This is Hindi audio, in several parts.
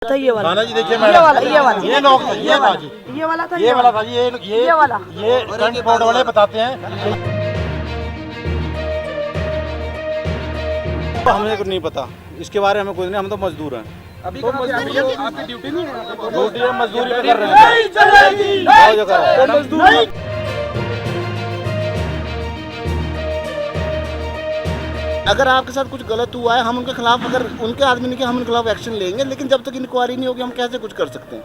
था ये वाला। जी देखिए ये वाला ये लोग ये था जी, ये वाला था ये वाला था जी, ये वाला ये फ्रंट बोर्ड वाले बताते हैं। हमें कुछ नहीं पता इसके बारे में, हमें कुछ नहीं, हम तो मजदूर हैं। अभी तो आपकी ड्यूटी नहीं है, ड्यूटी है, मजदूरी भी कर रहे हैं। नहीं चलेगी, बहुत जगह है। अगर आपके साथ कुछ गलत हुआ है, हम उनके खिलाफ, अगर उनके आदमी ने किया, हम उनके खिलाफ एक्शन लेंगे, लेकिन जब तक इंक्वायरी नहीं होगी हम कैसे कुछ कर सकते हैं।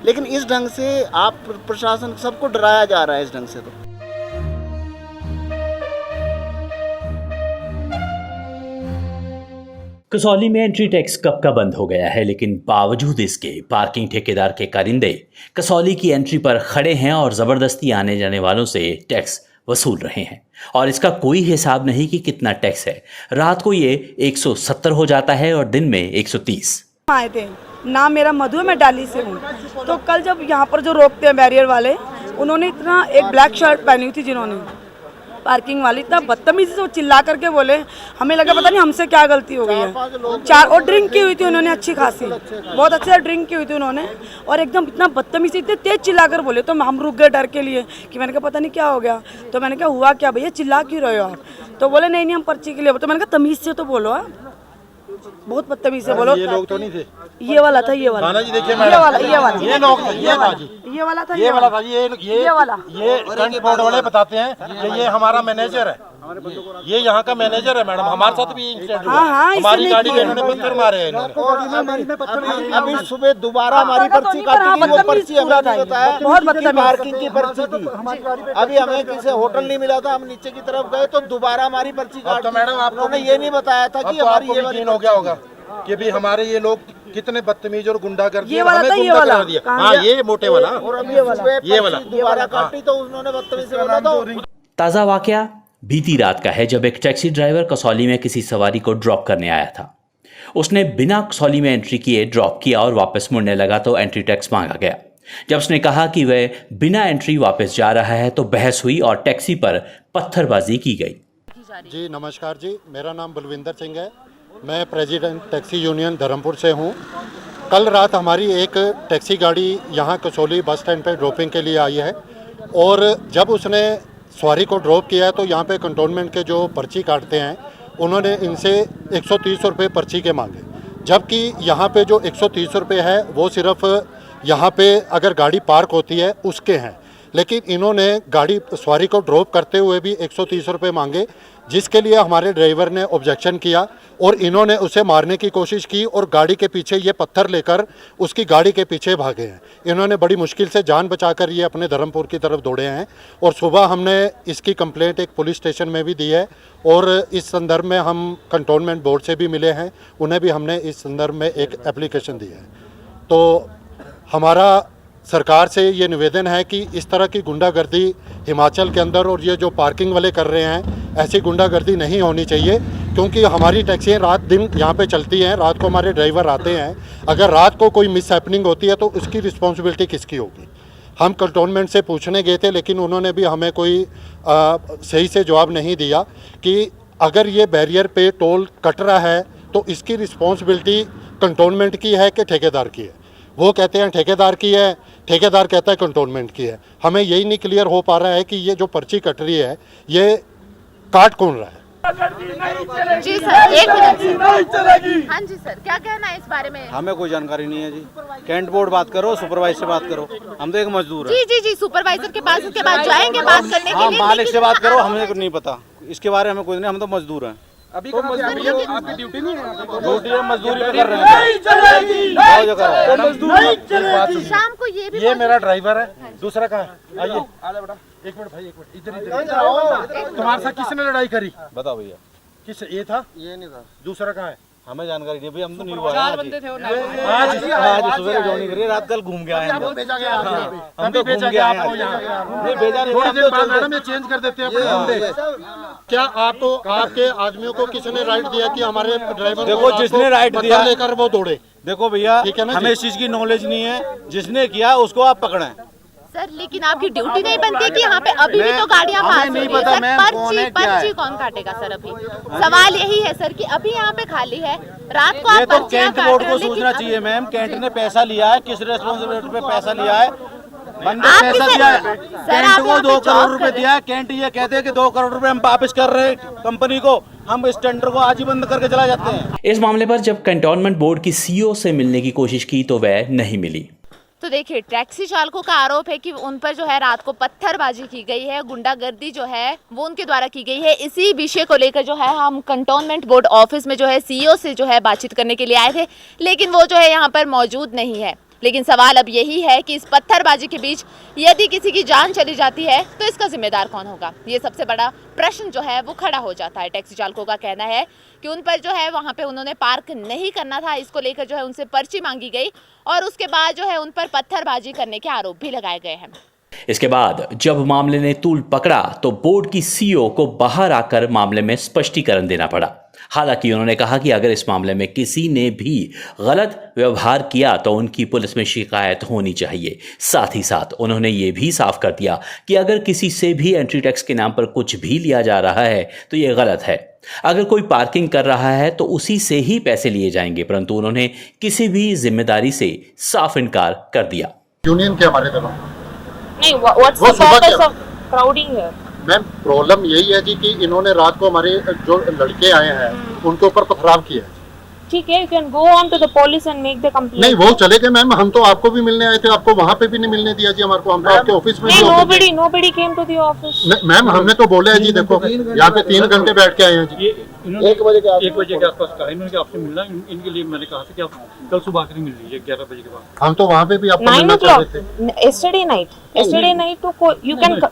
लेकिन इस ढंग से आप प्रशासन सबको डराया जा रहा है इस ढंग से। तो कसौली में एंट्री टैक्स कब का बंद हो गया है, लेकिन बावजूद इसके पार्किंग ठेकेदार के कारिंदे कसौली की एंट्री पर खड़े हैं और ज़बरदस्ती आने जाने वालों से टैक्स वसूल रहे हैं। और इसका कोई हिसाब नहीं कि कितना टैक्स है। रात को ये 170 हो जाता है और दिन में 130। आए थे, नाम मेरा मधु है, मैं डाली से हूँ। तो कल जब यहाँ पर जो रोकते हैं बैरियर वाले, उन्होंने इतना, एक ब्लैक शर्ट पहनी हुई थी जिन्होंने, पार्किंग वाली, इतना बदतमीजी से वो चिल्ला करके बोले, हमें लगा पता नहीं हमसे क्या गलती हो गई है। चार और ड्रिंक की हुई थी उन्होंने, अच्छी खासी, बहुत अच्छे से ड्रिंक की हुई थी उन्होंने, और एकदम इतना बदतमीजी, इतने तेज चिल्ला कर बोले। तो हम रुक गए डर के लिए कि मैंने कहा पता नहीं क्या हो गया। तो मैंने कहा हुआ क्या भैया, चिल्ला क्यों रहे हो आप? तो बोले नहीं नहीं हम पर्ची के लिए। तो मैंने कहा तमीज से तो बोलो, बहुत बदतमीज से बोलो। ये लोग तो नहीं थे, ये वाला था, ये वाला जी देखिए ये वाला ये लोग ये था जी, ये वाला था, ये वाला था ये वाला। ये फ्रंट बोर्ड वाले बताते हैं कि ये हमारा मैनेजर है, ये यहाँ का मैनेजर है। मैडम हमारे साथ भी इंसिडेंट हुआ, हाँ, हमारी गाड़ी के इन्होंने पत्थर मारे हैं इन्होंने। अभी सुबह दोबारा हमारी पर्ची काटी, वो पर्ची हमें नहीं बताया, बहुत बदतमीज। पार्किंग की पर्ची थी। अभी हमें किसी होटल नहीं मिला था, हम नीचे की तरफ गए तो दोबारा हमारी पर्ची काटी। तो मैडम आपको उन्होंने ये नहीं बताया था कि हमारी ये यकीन हो गया होगा कि भी हमारे ये लोग कितने बदतमीज और गुंडागर्दी, ये वाला हमें था, ये गुंडा वाला। करा दिया। हाँ ये मोटे वाला, और अभी ये वाला दोबारा काटी तो उन्होंने बदतमीजी से बोला तो। ताज़ा वाकया बीती रात का है, जब एक टैक्सी ड्राइवर कसौली में किसी सवारी को ड्रॉप करने आया था। उसने बिना कसौली में एंट्री किए ड्रॉप किया और वापस मुड़ने लगा तो एंट्री टैक्स मांगा गया। जब उसने कहा कि वह बिना एंट्री वापस जा रहा है तो बहस हुई और टैक्सी पर पत्थरबाजी की गई। जी नमस्कार जी, मेरा नाम बलविंदर सिंह है, मैं प्रेसिडेंट टैक्सी यूनियन धर्मपुर से हूँ। कल रात हमारी एक टैक्सी गाड़ी यहाँ कसौली बस स्टैंड पे ड्रॉपिंग के लिए आई है, और जब उसने सवारी को ड्रॉप किया है तो यहाँ पे कंटोनमेंट के जो पर्ची काटते हैं उन्होंने इनसे 130 रुपये पर्ची के मांगे, जबकि यहाँ पे जो 130 रुपये है वो सिर्फ यहाँ पे अगर गाड़ी पार्क होती है उसके हैं। लेकिन इन्होंने गाड़ी सवारी को ड्रॉप करते हुए भी 130 रुपये मांगे, जिसके लिए हमारे ड्राइवर ने ऑब्जेक्शन किया और इन्होंने उसे मारने की कोशिश की और गाड़ी के पीछे ये पत्थर लेकर उसकी गाड़ी के पीछे भागे हैं। इन्होंने बड़ी मुश्किल से जान बचाकर ये अपने धर्मपुर की तरफ दौड़े हैं, और सुबह हमने इसकी कंप्लेंट एक पुलिस स्टेशन में भी दी है, और इस संदर्भ में हम कंटोनमेंट बोर्ड से भी मिले हैं, उन्हें भी हमने इस संदर्भ में एक एप्लीकेशन दी है। तो हमारा सरकार से ये निवेदन है कि इस तरह की गुंडागर्दी हिमाचल के अंदर, और ये जो पार्किंग वाले कर रहे हैं, ऐसी गुंडागर्दी नहीं होनी चाहिए, क्योंकि हमारी टैक्सियाँ रात दिन यहाँ पे चलती हैं, रात को हमारे ड्राइवर आते हैं। अगर रात को कोई मिस हैपनिंग होती है तो उसकी रिस्पॉन्सिबिलिटी किसकी होगी? हम कंटोनमेंट से पूछने गए थे, लेकिन उन्होंने भी हमें कोई सही से जवाब नहीं दिया कि अगर ये बैरियर पे टोल कट रहा है तो इसकी रिस्पॉन्सिबिलिटी कंटोनमेंट की है कि ठेकेदार की है। वो कहते हैं ठेकेदार की है, ठेकेदार कहता है कंटोनमेंट की है। हमें यही नहीं क्लियर हो पा रहा है कि ये जो पर्ची कट रही है ये काट कौन रहा है। जी सर, एक मिनट। हाँ जी सर, क्या कहना है इस बारे में? हमें कोई जानकारी नहीं है जी। कैंट बोर्ड बात करो, सुपरवाइजर से बात करो, हम तो एक मजदूर है। जी जी जी, सुपरवाइजर के पास उसके बाद जाएंगे बात करने के हाँ, लिए। मालिक से बात करो, हमें कुछ नहीं पता इसके बारे में, कुछ नहीं, हम तो मजदूर हैं। अभी तो आपकी ड्यूटी नहीं है, ड्यूटी है, मजदूरी भी कर रहे हैं। बहुत जगह है। शाम को ये भी ये मेरा ड्राइवर है, दूसरा कहाँ है? आइए एक मिनट भाई, एक मिनट, इधर तुम्हारे साथ किसने लड़ाई करी? बताओ भैया, किस ये था? ये नहीं था, दूसरा कहाँ है? हमें जानकारी नहीं भैया, हम तो नहीं हुआ। चार बंदे थे आज सुबह जॉइनिंग करी, रात कल घूम के आए हैं। भेजा गया हम तो घूम के आए हैं। नहीं भेजा नहीं, थोड़ी देर बाद मैडम ये चेंज कर देते हैं अपने बंदे। क्या आपको, आपके आदमियों को किसी ने राइट दिया कि हमारे ड्राइवर देखो, जिसने राइट दिया लेकर वो दौड़े? देखो भैया, ठीक है ना हमें जी? इस चीज की नॉलेज नहीं है, जिसने किया उसको आप पकड़ें। सर लेकिन आपकी ड्यूटी नहीं बनती कि यहाँ पे अभी भी तो गाड़ियाँ पास हो रही है सर, पर्ची कौन काटेगा सर? अभी सवाल यही है सर कि अभी यहाँ पे खाली है, रात को ये आप तो पर्चियाँ कैंट काट बोर्ड रहे को हो, सोचना लेकिन चाहिए मैम, कैंट ने पैसा लिया है, किस रेस्पॉन्सिबिलिटी पे पैसा लिया है? बंदे आप पैसा किसे- दिया है, सर, कैंट आप को यहाँ पे 2 जॉब करोड़ कर रुपए रहे दिया है। कैंट ये कहते हैं कि 2 करोड़ रुपए हम वापस कर रहे हैं कंपनी को, हम इस टेंडर को आज ही बंद करके चला जाते हैं। इस मामले पर जब कंटोनमेंट बोर्ड की सीईओ से मिलने की कोशिश की तो वह नहीं मिली। तो देखिए टैक्सी चालकों का आरोप है कि उन पर जो है रात को पत्थरबाजी की गई है, गुंडागर्दी जो है वो उनके द्वारा की गई है। इसी विषय को लेकर जो है हम कंटोनमेंट बोर्ड ऑफिस में जो है सीईओ से जो है बातचीत करने के लिए आए थे, लेकिन वो जो है यहाँ पर मौजूद नहीं है। लेकिन सवाल अब यही है कि इस पत्थरबाजी के बीच यदि किसी की जान चली जाती है तो इसका जिम्मेदार कौन होगा? ये सबसे बड़ा प्रश्न जो है वो खड़ा हो जाता है। टैक्सी चालकों का कहना है कि उन पर जो है वहाँ पे उन्होंने पार्क नहीं करना था, इसको लेकर जो है उनसे पर्ची मांगी गई और उसके बाद जो है उन पर पत्थरबाजी करने के आरोप भी लगाए गए हैं। इसके बाद जब मामले ने तूल पकड़ा तो बोर्ड की सीईओ को बाहर आकर मामले में स्पष्टीकरण देना पड़ा। हालांकि उन्होंने कहा कि अगर इस मामले में किसी ने भी गलत व्यवहार किया तो उनकी पुलिस में शिकायत होनी चाहिए। साथ ही साथ उन्होंने ये भी साफ कर दिया कि अगर किसी से भी एंट्री टैक्स के नाम पर कुछ भी लिया जा रहा है तो ये गलत है। अगर कोई पार्किंग कर रहा है तो उसी से ही पैसे लिए जाएंगे, परंतु उन्होंने किसी भी जिम्मेदारी से साफ इनकार कर दिया। यूनियन के हमारे तरफ नहीं, what's the purpose of crowding here? Ma'am problem यही है जी कि इन्होंने रात को हमारे जो लड़के आए हैं उनके ऊपर पथराव किया है। ठीक है, you can go on to the police and make the complaint. नहीं वो चले गए मैम, हम तो आपको भी मिलने आए थे, आपको वहाँ पे भी नहीं मिलने दिया जी हमारे को, हम तो आपके ऑफिस में नहीं, nobody came to the office। Ma'am हमने तो बोले है जी, देखो यहाँ पे 3 घंटे बैठ के आए हैं जी। 1 बजे के आसपास कहा इन्होंने कि आपसे मिलना, इनके लिए मैंने कहा था कि आप कल सुबह आकर मिल लीजिए 11 बजे के बाद। हम तो वहाँ पे भी आपको 9 मिलना चाहते o'clock थे। yesterday night to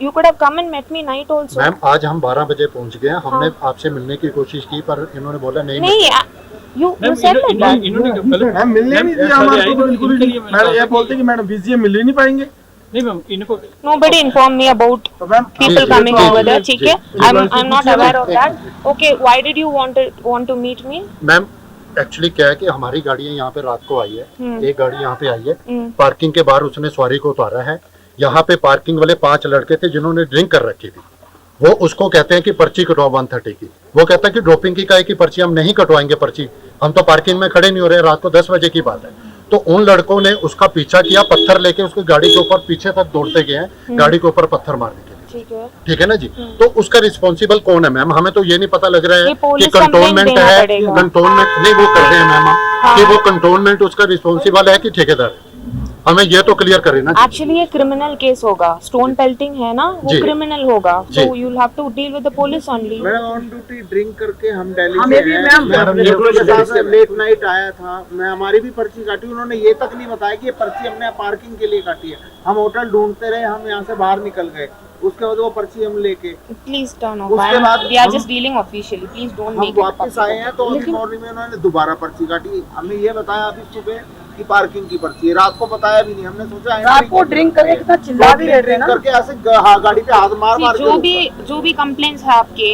you could have come and met me night also। Ma'am आज हम 12 बजे पहुँच गए, हमने आपसे मिलने की कोशिश की पर इन्होंने बोला नहीं। you said that। मैम मिलने नहीं दिया हमारे को बिल्कुल भी। मैडम ये बोलते कि मैडम बिजी है, मिल ही नहीं पाएंगे। नहीं मैम इनको nobody informed me about people coming over there। ठीक है, I'm not aware of that। Okay, why did you want to meet me? Ma'am actually क्या है कि हमारी गाड़ियाँ यहाँ पे रात को आई है, एक गाड़ी यहाँ पे आई है, पार्किंग के बाहर उसने सवारी को उतारा है। यहाँ पे पार्किंग वाले 5 लड़के थे जिन्होंने ड्रिंक कर रखी थी, वो उसको कहते हैं कि पर्ची कटवाओ 130 की। वो कहता है कि ड्रॉपिंग की काहे की पर्ची, हम नहीं कटवाएंगे पर्ची, हम तो पार्किंग में खड़े नहीं हो रहे, रात को 10 बजे की बात है। तो उन लड़कों ने उसका पीछा किया, पत्थर लेके उसकी गाड़ी के ऊपर पीछे तक दौड़ते गए हैं, गाड़ी के ऊपर पत्थर मारने के लिए। ठीक है ना जी। तो उसका रिस्पॉन्सिबल कौन है मैम? हमें तो ये नहीं पता लग रहा है कि कंटोनमेंट है, कंटोनमेंट नहीं वो कर रहे हैं मैम कि वो कंटोनमेंट उसका रिस्पॉन्सिबल है कि ठेकेदार, हमें ये तो क्लियर करे ना। एक्चुअली ये क्रिमिनल केस होगा, स्टोन पेल्टिंग है ना, वो क्रिमिनल होगा, so you'll have to deal with the police only। मैं ऑन ड्यूटी ड्रिंक करके हम दिल्ली से लेट नाइट आया था, मैं हमारी भी पर्ची काटी, उन्होंने ये तक नहीं बताया कि ये पर्ची हमने पार्किंग के लिए काटी है। हम होटल ढूंढते रहे, हम यहाँ से बाहर निकल गए, उसके बाद वो पर्ची हम लेके प्लीज टर्न ऑफ। उसके बाद we are just dealing officially, please don't make it. वापस आए हैं तो अभी मॉर्निंग में उन्होंने दोबारा पर्ची काटी। हमें ये बताया अभी सुबह कि पार्किंग की पर्ची है, रात को बताया भी नहीं। हमने सोचा रात को ड्रिंक करके कितना चिल्ला भी रहे थे ना, करके ऐसे गाड़ी पे हाथ मार मार के। जो भी कंप्लेंट्स है आपके,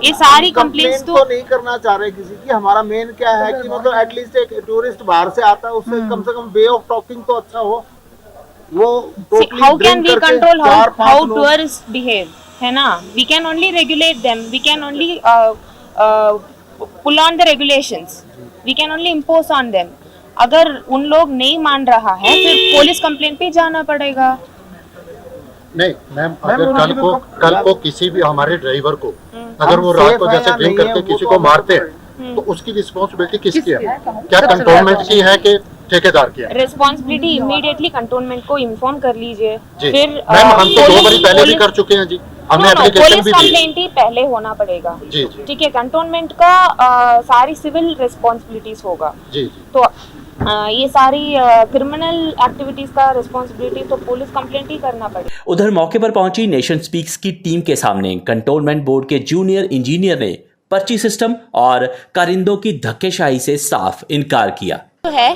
ये सारी कंप्लेंट्स तो नहीं करना चाह रहे किसी की। हमारा मेन क्या है कि मतलब एटलीस्ट एक टूरिस्ट बाहर से आता है, उससे कम से कम वे ऑफ टॉकिंग तो अच्छा हो। वो how can we control how tourist behave, है ना? We can only regulate them, we can only pull on the regulations, we can only impose on them. अगर उन लोग नहीं मान रहा है फिर पुलिस कंप्लेंट पे जाना पड़ेगा। नहीं मैम, अगर कल को किसी भी हमारे ड्राइवर को अगर वो रात को जैसे ड्रिंक करके किसी को मारते हैं तो उसकी रिस्पॉन्सिबिलिटी किसकी है? क्या कंटोनमेंट की है कि ठेकेदार की है? रिस्पॉन्सिबिलिटी इमीडिएटली कंटोनमेंट को इन्फॉर्म कर लीजिए। फिर मैम हम तो 2 बार पहले भी कर चुके हैं जी, हमने एप्लीकेशन भी दी। कंप्लेंट ही पहले होना पड़ेगा जी। ठीक है, कंटोनमेंट का सारी सिविल रिस्पॉन्सिबिलिटीज होगा जी। तो ये सारी क्रिमिनल एक्टिविटीज का रिस्पॉन्सिबिलिटी तो पुलिस कंप्लेंट ही करना पड़ेगा। उधर मौके पर पहुंची नेशन स्पीक्स की टीम के सामने कंटोनमेंट बोर्ड के जूनियर इंजीनियर ने पर्ची सिस्टम और कारिंदों की धक्केशाही से साफ इनकार किया। तो है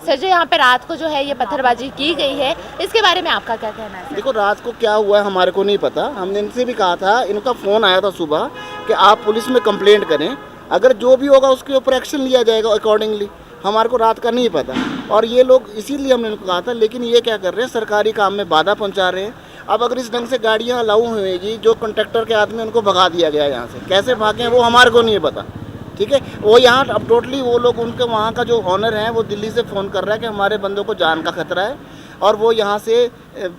सर जो यहाँ पे रात को जो है ये पत्थरबाजी की गई है, इसके बारे में आपका क्या कहना है? देखो रात को क्या हुआ है हमारे को नहीं पता, हमने इनसे भी कहा था, इनका फ़ोन आया था सुबह कि आप पुलिस में कंप्लेंट करें, अगर जो भी होगा उसके ऊपर एक्शन लिया जाएगा अकॉर्डिंगली। हमारे को रात का नहीं पता। और ये लोग इसीलिए हमने इनको कहा था, लेकिन ये क्या कर रहे हैं, सरकारी काम में बाधा पहुंचा रहे हैं। अब अगर इस ढंग से गाड़ियां अलाउ होएगी, जो कंडक्टर के आदमी उनको भगा दिया गया यहाँ से, कैसे भागे वो हमारे को नहीं पता, ठीक है। वो यहाँ अब टोटली वो लोग, उनके वहाँ का जो ऑनर है वो दिल्ली से फ़ोन कर रहा है कि हमारे बंदों को जान का खतरा है, और वो यहाँ से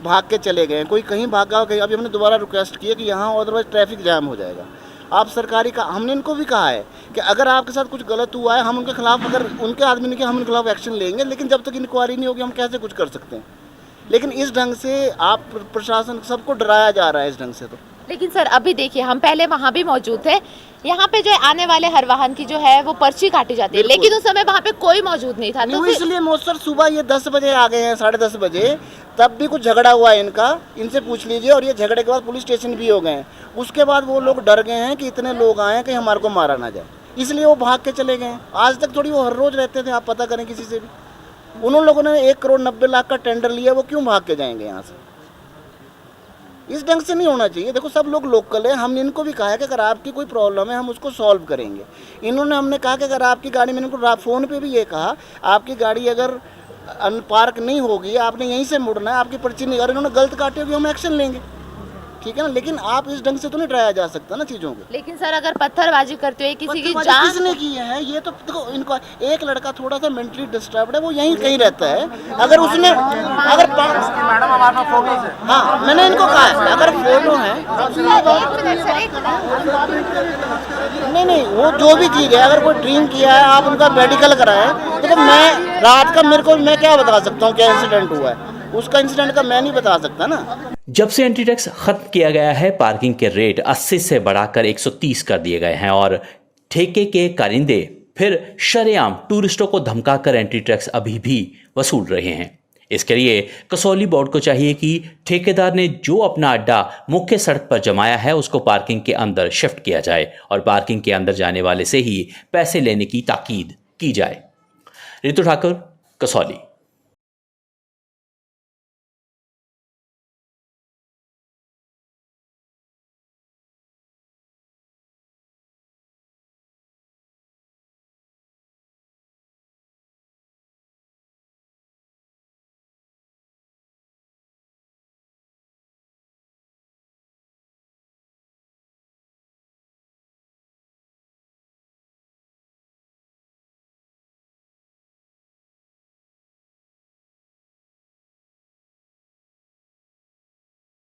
भाग के चले गए हैं। कोई कहीं भागा, कहीं। अभी हमने दोबारा रिक्वेस्ट की है कि यहाँ अदरवाइज ट्रैफिक जाम हो जाएगा। आप सरकारी का, हमने इनको भी कहा है कि अगर आपके साथ कुछ गलत हुआ है, हम उनके खिलाफ, अगर उनके आदमी ने किया, हम उनके खिलाफ एक्शन लेंगे, लेकिन जब तक इंक्वायरी नहीं होगी हम कैसे कुछ कर सकते हैं। लेकिन इस ढंग से आप प्रशासन सबको डराया जा रहा है इस ढंग से। तो लेकिन सर अभी देखिए, हम पहले वहाँ भी मौजूद थे, यहाँ पे जो है आने वाले हर वाहन की जो है वो पर्ची काटी जाती है, लेकिन उस समय वहाँ पे कोई मौजूद नहीं था। तो इसलिए मौसर सुबह ये 10 बजे आ गए हैं, 10:30 बजे, तब भी कुछ झगड़ा हुआ है इनका, इनसे पूछ लीजिए। और ये झगड़े के बाद पुलिस स्टेशन भी हो गए हैं। उसके बाद वो लोग डर गए हैं कि इतने लोग आए हैं कि हमारे को मारा ना जाए, इसलिए वो भाग के चले गए हैं। आज तक थोड़ी वो हर रोज रहते थे, आप पता करें किसी से भी। उन लोगों ने 1,90,00,000 का टेंडर लिया, वो क्यों भाग के जाएंगे यहाँ से? इस ढंग से नहीं होना चाहिए। देखो सब लोग लोकल है, हमने इनको भी कहा है कि अगर आपकी कोई प्रॉब्लम है हम उसको सॉल्व करेंगे। इन्होंने, हमने कहा कि अगर आपकी गाड़ी, मैंने इनको फ़ोन पे भी ये कहा, आपकी गाड़ी अगर अनपार्क नहीं होगी, आपने यहीं से मुड़ना है, आपकी पर्ची नहीं, अगर इन्होंने गलत काटी होगी हम एक्शन लेंगे, ठीक है ना। लेकिन आप इस ढंग से तो नहीं डराया जा सकता ना चीज़ों को। लेकिन सर अगर पत्थरबाजी करते हुए किसी की जान, किसने की है ये तो देखो। इनको एक लड़का थोड़ा सा मेंटली डिस्टर्ब्ड है, वो यहीं कहीं रहता है। अगर उसने, अगर मैडम हमारे पास फोटो है, हाँ मैंने इनको कहा है, अगर फोटो है, नहीं वो जो भी चीज़ है, अगर कोई ड्रिंक किया है, आप उनका मेडिकल कराएं। देखो मैं रात का, मेरे को, मैं क्या बता सकता हूँ क्या इंसिडेंट हुआ है, उसका इंसिडेंट का मैं नहीं बता सकता ना। जब से एंट्री टैक्स खत्म किया गया है, पार्किंग के रेट 80 से बढ़ाकर 130 कर दिए गए हैं और ठेके के कारिंदे फिर शरेआम टूरिस्टों को धमकाकर एंट्री टैक्स अभी भी वसूल रहे हैं। इसके लिए कसौली बोर्ड को चाहिए कि ठेकेदार ने जो अपना अड्डा मुख्य सड़क पर जमाया है उसको पार्किंग के अंदर शिफ्ट किया जाए और पार्किंग के अंदर जाने वाले से ही पैसे लेने की ताकीद की जाए। रितु ठाकुर, कसौली।